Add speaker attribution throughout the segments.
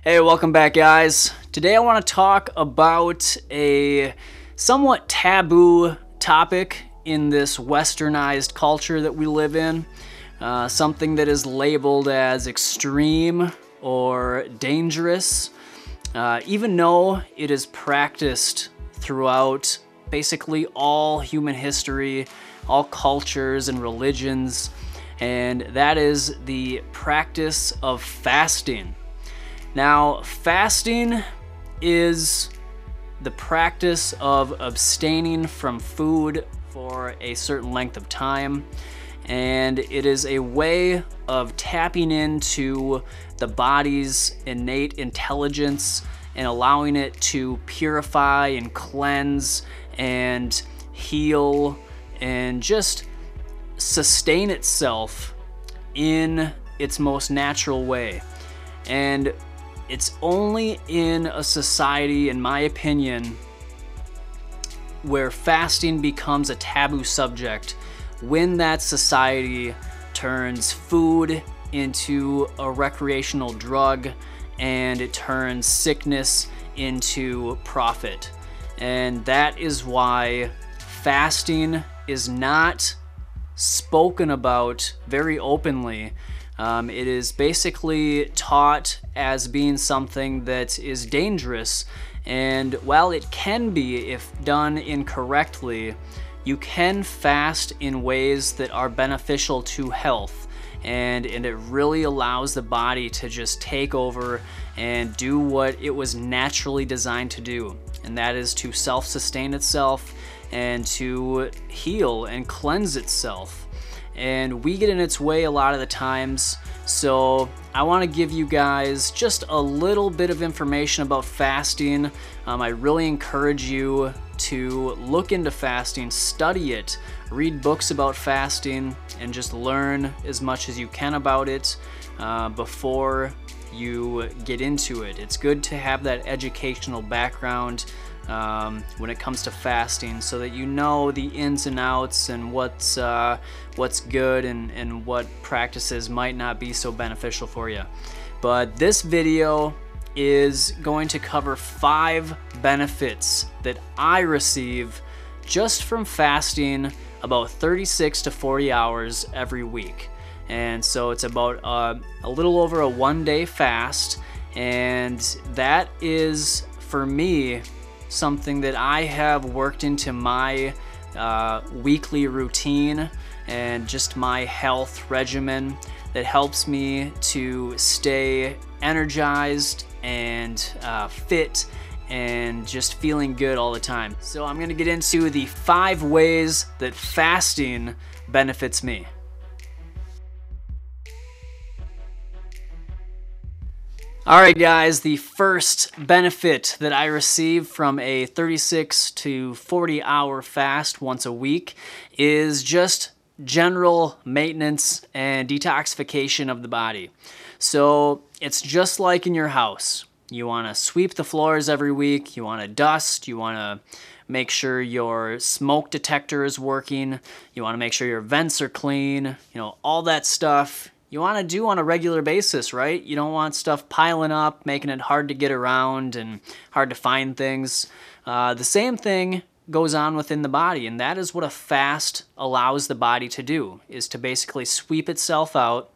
Speaker 1: Hey, welcome back, guys. Today I want to talk about a somewhat taboo topic in this westernized culture that we live in. Something that is labeled as extreme or dangerous, even though it is practiced throughout basically all human history, all cultures and religions, and that is the practice of fasting. Now, fasting is the practice of abstaining from food for a certain length of time, and it is a way of tapping into the body's innate intelligence and allowing it to purify and cleanse and heal and just sustain itself in its most natural way. And it's only in a society, in my opinion, where fasting becomes a taboo subject when that society turns food into a recreational drug and it turns sickness into profit. And that is why fasting is not spoken about very openly. It is basically taught as being something that is dangerous, and while it can be if done incorrectly, you can fast in ways that are beneficial to health, and it really allows the body to just take over and do what it was naturally designed to do, and that is to self-sustain itself and to heal and cleanse itself. And we get in its way a lot of the times, so I want to give you guys just a little bit of information about fasting. I really encourage you to look into fasting, study it, read books about fasting, and just learn as much as you can about it before you get into it. It's good to have that educational background when it comes to fasting, so that you know the ins and outs and what's good and what practices might not be so beneficial for you. But this video is going to cover 5 benefits that I receive just from fasting about 36 to 40 hours every week. And so it's about a little over a 1-day fast, and that is, for me, something that I have worked into my weekly routine and just my health regimen that helps me to stay energized and fit and just feeling good all the time. So I'm gonna get into the 5 ways that fasting benefits me. Alright guys, the first benefit that I receive from a 36 to 40 hour fast once a week is just general maintenance and detoxification of the body. So it's just like in your house. You want to sweep the floors every week, you want to dust, you want to make sure your smoke detector is working, you want to make sure your vents are clean, all that stuff you want to do on a regular basis, right? You don't want stuff piling up, making it hard to get around and hard to find things. The same thing goes on within the body, and that is what a fast allows the body to do, is to basically sweep itself out,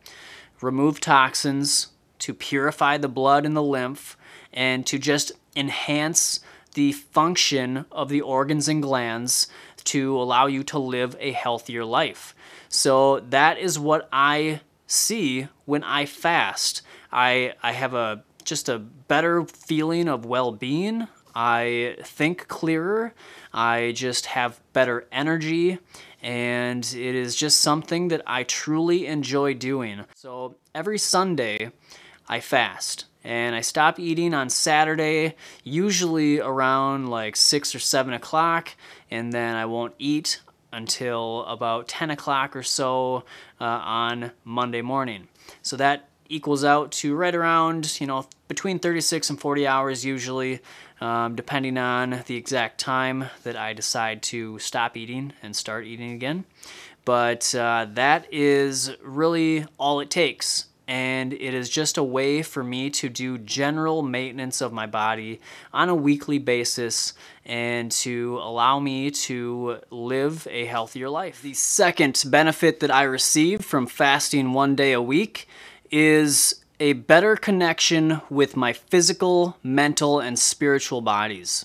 Speaker 1: remove toxins, to purify the blood and the lymph, and to just enhance the function of the organs and glands to allow you to live a healthier life. So that is what I see when I fast. I have just a better feeling of well-being. I think clearer. I just have better energy, and it is just something that I truly enjoy doing. So every Sunday I fast, and I stop eating on Saturday, usually around like 6 or 7 o'clock, and then I won't eat until about 10 o'clock or so on Monday morning. So that equals out to right around, between 36 and 40 hours usually, depending on the exact time that I decide to stop eating and start eating again. But that is really all it takes and it is just a way for me to do general maintenance of my body on a weekly basis and to allow me to live a healthier life. The second benefit that I receive from fasting 1 day a week is a better connection with my physical, mental, and spiritual bodies.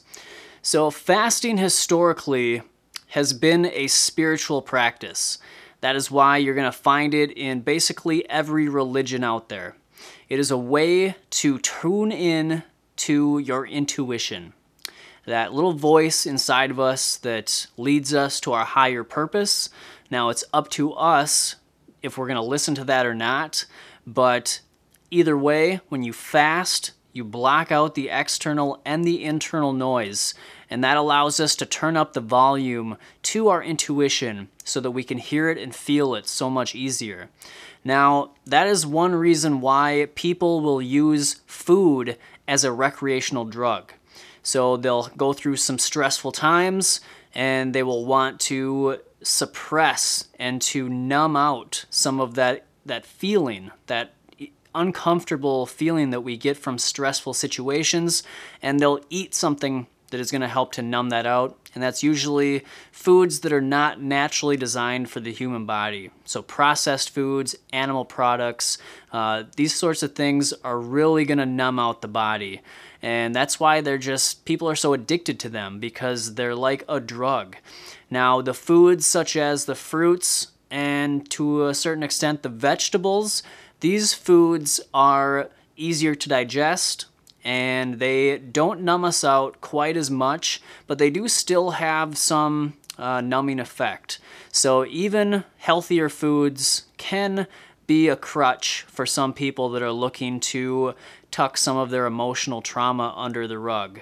Speaker 1: So fasting historically has been a spiritual practice. That is why you're going to find it in basically every religion out there. It is a way to tune in to your intuition, that little voice inside of us that leads us to our higher purpose. Now it's up to us if we're going to listen to that or not, but either way, when you fast, you block out the external and the internal noise, and that allows us to turn up the volume to our intuition so that we can hear it and feel it so much easier. Now, that is one reason why people will use food as a recreational drug. So they'll go through some stressful times and they will want to suppress and to numb out some of that feeling, that uncomfortable feeling that we get from stressful situations, and they'll eat something that is going to help to numb that out, and that's usually foods that are not naturally designed for the human body. So processed foods, animal products, these sorts of things are really going to numb out the body, and that's why people are so addicted to them, because they're like a drug. Now, the foods such as the fruits and to a certain extent the vegetables, these foods are easier to digest and they don't numb us out quite as much, but they do still have some numbing effect. So even healthier foods can be a crutch for some people that are looking to tuck some of their emotional trauma under the rug.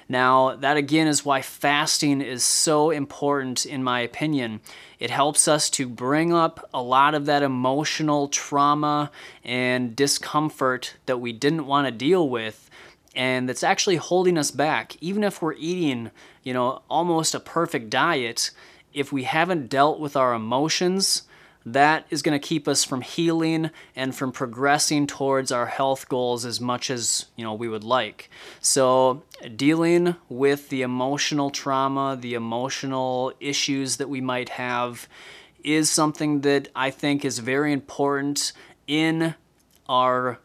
Speaker 1: Now, that again is why fasting is so important in my opinion. It helps us to bring up a lot of that emotional trauma and discomfort that we didn't want to deal with, and that's actually holding us back. Even if we're eating, almost a perfect diet, if we haven't dealt with our emotions, that is going to keep us from healing and from progressing towards our health goals as much as we would like. So dealing with the emotional trauma, the emotional issues that we might have is something that I think is very important in our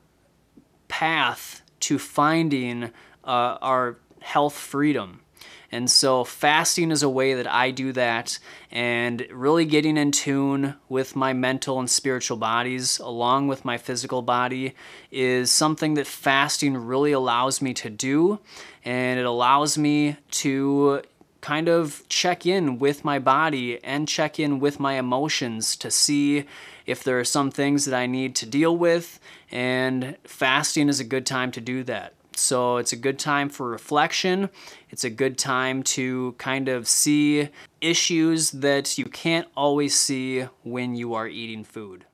Speaker 1: path to finding our health freedom. And so fasting is a way that I do that, and really getting in tune with my mental and spiritual bodies along with my physical body is something that fasting really allows me to do, and it allows me to kind of check in with my body and check in with my emotions to see if there are some things that I need to deal with, and fasting is a good time to do that. So it's a good time for reflection. It's a good time to kind of see issues that you can't always see when you are eating food.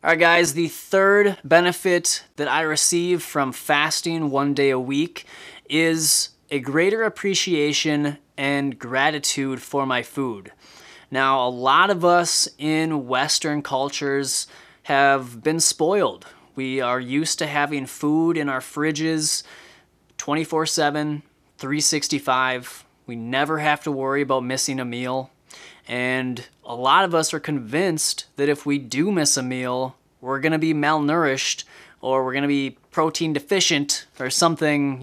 Speaker 1: All right, guys, the third benefit that I receive from fasting 1 day a week is a greater appreciation and gratitude for my food. Now, a lot of us in Western cultures have been spoiled. We are used to having food in our fridges 24/7, 365. We never have to worry about missing a meal. And a lot of us are convinced that if we do miss a meal, we're going to be malnourished or we're going to be protein deficient or something,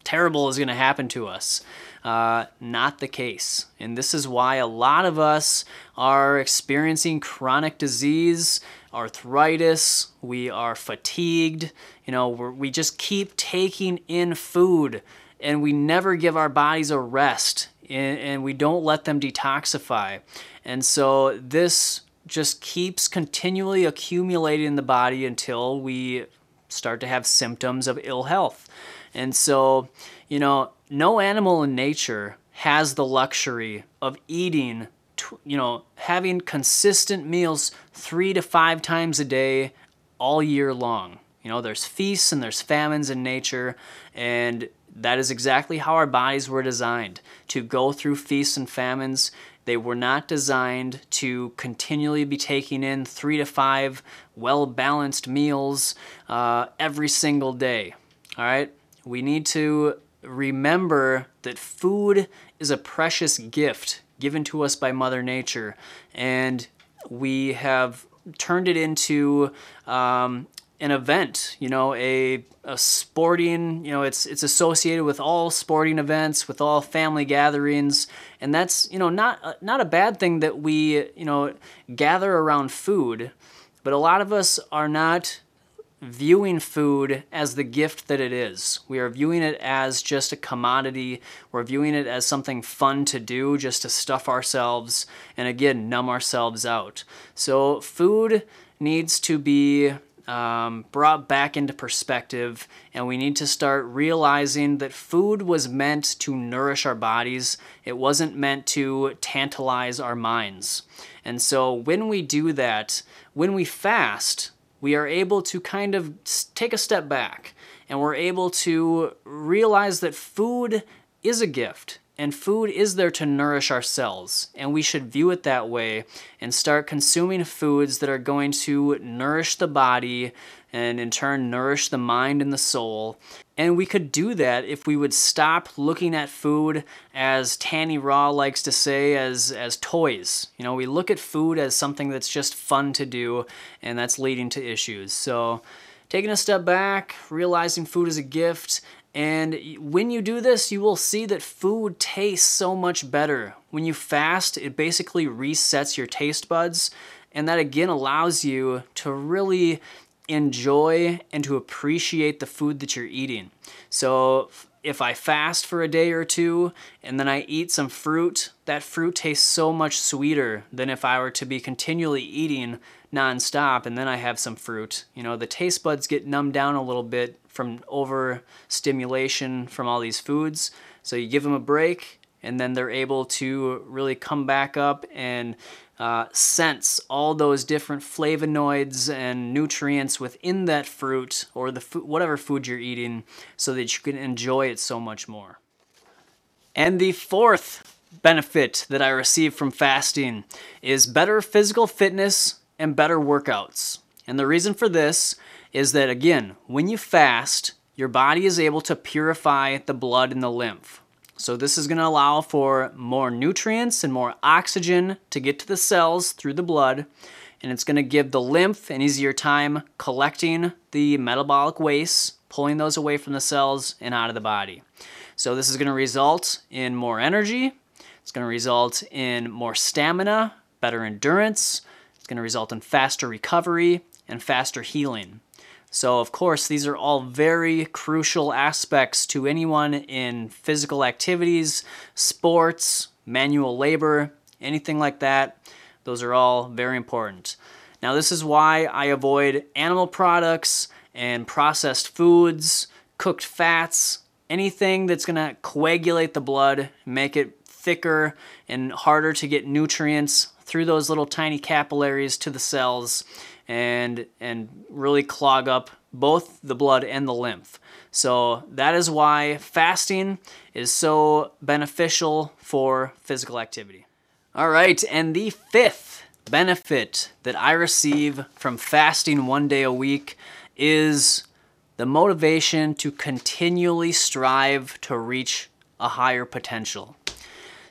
Speaker 1: terrible is going to happen to us. Not the case. And this is why a lot of us are experiencing chronic disease, arthritis, we are fatigued, we just keep taking in food and we never give our bodies a rest and we don't let them detoxify. And so this just keeps continually accumulating in the body until we start to have symptoms of ill health. And so, no animal in nature has the luxury of eating, having consistent meals 3 to 5 times a day all year long. There's feasts and there's famines in nature, and that is exactly how our bodies were designed, to go through feasts and famines. They were not designed to continually be taking in 3 to 5 well-balanced meals every single day. All right? We need to remember that food is a precious gift given to us by Mother Nature, and we have turned it into an event, a sporting, it's associated with all sporting events, with all family gatherings, and that's, not a bad thing that we, gather around food, but a lot of us are not viewing food as the gift that it is. We are viewing it as just a commodity. We're viewing it as something fun to do, just to stuff ourselves and, again, numb ourselves out. So food needs to be brought back into perspective, and we need to start realizing that food was meant to nourish our bodies. It wasn't meant to tantalize our minds. And so when we do that, when we fast, we are able to kind of take a step back, and we're able to realize that food is a gift, and food is there to nourish our cells, and we should view it that way and start consuming foods that are going to nourish the body and in turn nourish the mind and the soul. And we could do that if we would stop looking at food, as Tanny Raw likes to say, as toys. We look at food as something that's just fun to do, and that's leading to issues. So taking a step back, realizing food is a gift, and when you do this, you will see that food tastes so much better. When you fast, it basically resets your taste buds, and that again allows you to really enjoy and to appreciate the food that you're eating. So if I fast for a day or two and then I eat some fruit, that fruit tastes so much sweeter than if I were to be continually eating nonstop and then I have some fruit. The taste buds get numbed down a little bit from overstimulation from all these foods. So you give them a break, and then they're able to really come back up and sense all those different flavonoids and nutrients within that fruit or the whatever food you're eating, so that you can enjoy it so much more. And the fourth benefit that I receive from fasting is better physical fitness and better workouts. And the reason for this is that, again, when you fast, your body is able to purify the blood and the lymph. So this is going to allow for more nutrients and more oxygen to get to the cells through the blood, and it's going to give the lymph an easier time collecting the metabolic wastes, pulling those away from the cells and out of the body. So this is going to result in more energy. It's going to result in more stamina, better endurance. It's going to result in faster recovery and faster healing. So, of course, these are all very crucial aspects to anyone in physical activities, sports, manual labor, anything like that. Those are all very important. Now, this is why I avoid animal products and processed foods, cooked fats, anything that's going to coagulate the blood, make it thicker and harder to get nutrients through those little tiny capillaries to the cells, and really clog up both the blood and the lymph. So that is why fasting is so beneficial for physical activity. All right, and the fifth benefit that I receive from fasting 1 day a week is the motivation to continually strive to reach a higher potential.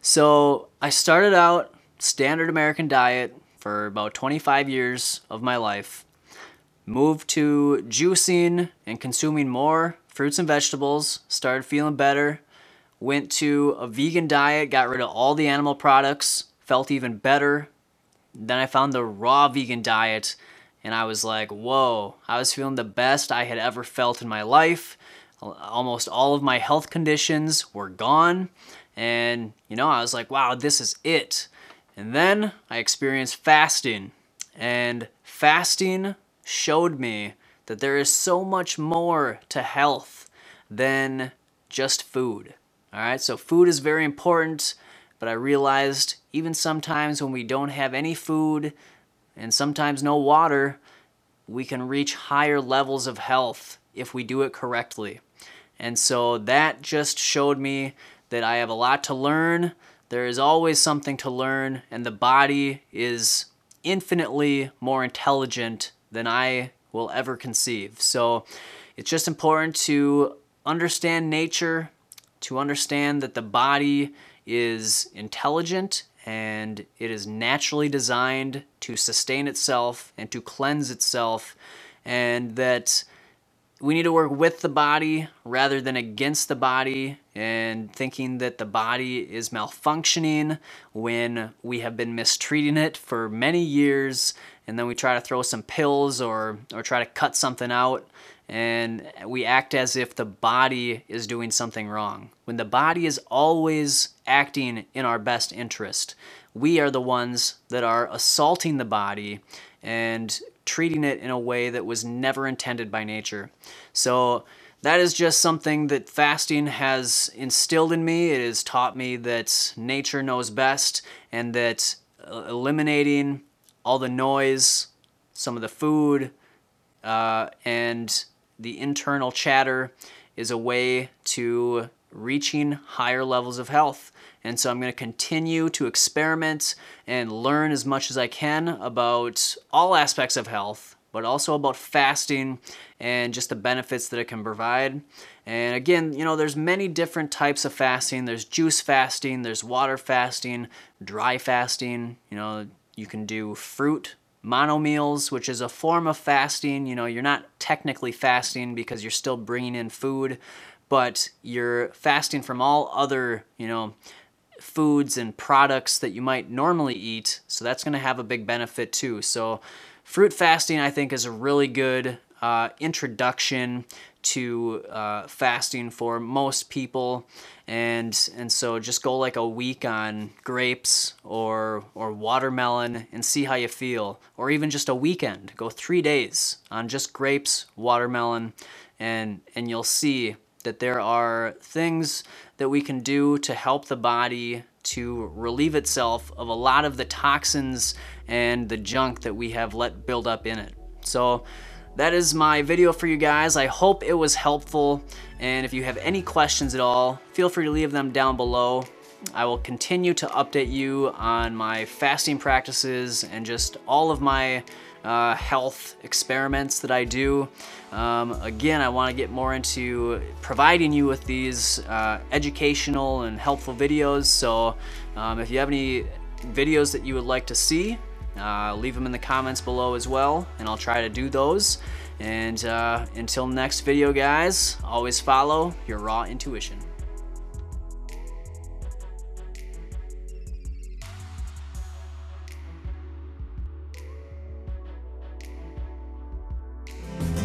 Speaker 1: So I started out standard American diet for about 25 years of my life, moved to juicing and consuming more fruits and vegetables, started feeling better, went to a vegan diet, got rid of all the animal products, felt even better. Then I found the raw vegan diet, and I was like, whoa, I was feeling the best I had ever felt in my life. Almost all of my health conditions were gone, and I was like, wow, this is it. And then I experienced fasting, and fasting showed me that there is so much more to health than just food. All right, so food is very important, but I realized even sometimes when we don't have any food and sometimes no water, we can reach higher levels of health if we do it correctly. And so that just showed me that I have a lot to learn, There is always something to learn, and the body is infinitely more intelligent than I will ever conceive. So it's just important to understand nature, to understand that the body is intelligent and it is naturally designed to sustain itself and to cleanse itself, and that we need to work with the body rather than against the body, and thinking that the body is malfunctioning when we have been mistreating it for many years, and then we try to throw some pills or try to cut something out, and we act as if the body is doing something wrong, when the body is always acting in our best interest. We are the ones that are assaulting the body and treating it in a way that was never intended by nature. So that is just something that fasting has instilled in me. It has taught me that nature knows best, and that eliminating all the noise, some of the food, and the internal chatter is a way to reaching higher levels of health. And so I'm going to continue to experiment and learn as much as I can about all aspects of health, but also about fasting and just the benefits that it can provide. And again, you know, there's many different types of fasting. There's juice fasting, there's water fasting, dry fasting. You know, you can do fruit mono meals, which is a form of fasting. You know, you're not technically fasting because you're still bringing in food, but you're fasting from all other, you know, foods and products that you might normally eat. So that's going to have a big benefit too. So fruit fasting, I think, is a really good introduction to fasting for most people. And so just go like a week on grapes or watermelon and see how you feel. Or even just a weekend. Go 3 days on just grapes, watermelon, and you'll see that there are things that we can do to help the body to relieve itself of a lot of the toxins and the junk that we have let build up in it. So that is my video for you guys. I hope it was helpful, and if you have any questions at all, feel free to leave them down below. I will continue to update you on my fasting practices and just all of my health experiments that I do. Again, I want to get more into providing you with these educational and helpful videos. So if you have any videos that you would like to see, leave them in the comments below as well, and I'll try to do those. And until next video, guys, always follow your raw intuition.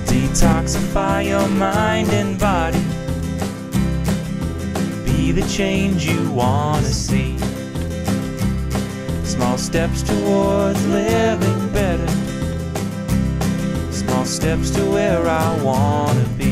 Speaker 2: Detoxify your mind and body. Be the change you want to see. Small steps towards living better. Small steps to where I want to be.